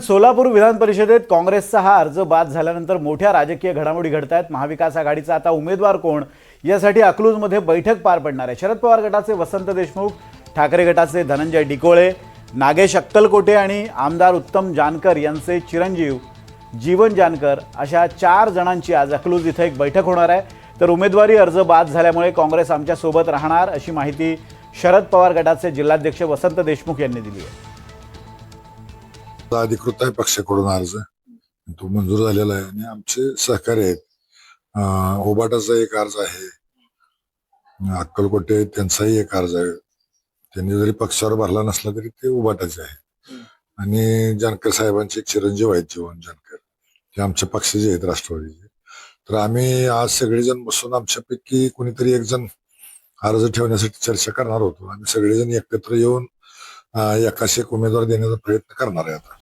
सोलापूर विधान परिषदेत काँग्रेसचा हा अर्ज बाद झाल्यानंतर मोठ्या राजकीय घडामोडी घडत आहेत। महाविकास आघाडीचा आता उमेदवार कोण यासाठी अकलूजमध्ये बैठक पार पडणार आहे। शरद पवार गटाचे वसंत देशमुख, ठाकरे गटाचे धनंजय डिकोळे, नागेश अक्कलकोटे आणि आमदार उत्तम जानकर यांचे चिरंजीव जीवन जानकर अशा 4 जणांची आज अकलूज इथे एक बैठक होणार आहे। तर उमेदवारी अर्ज बाद झाल्यामुळे काँग्रेस आमच्या सोबत राहणार अशी माहिती शरद पवार गटाचे जिल्हाध्यक्ष वसंत देशमुख यांनी दिली आहे। अधिकृत आहे पक्षाकडून अर्ज, तो मंजूर झालेला आहे आणि आमचे सहकारी आहेत। ओबाटाचा एक अर्ज आहे, अक्कलकोटे त्यांचाही एक अर्ज आहे। त्यांनी जरी पक्षावर भरला नसला तरी ते ओबाटाचे आहे। आणि जानकर साहेबांचे एक चिरंजीव आहेत जीवन जानकर, ते आमच्या पक्षाचे आहेत, राष्ट्रवादीचे। तर आम्ही आज सगळेजण बसून आमच्यापैकी कोणीतरी एक जण अर्ज ठेवण्यासाठी चर्चा करणार होतो। आम्ही सगळेजण एकत्र येऊन एकाशी एक उमेदवार देण्याचा प्रयत्न करणार आहे आता।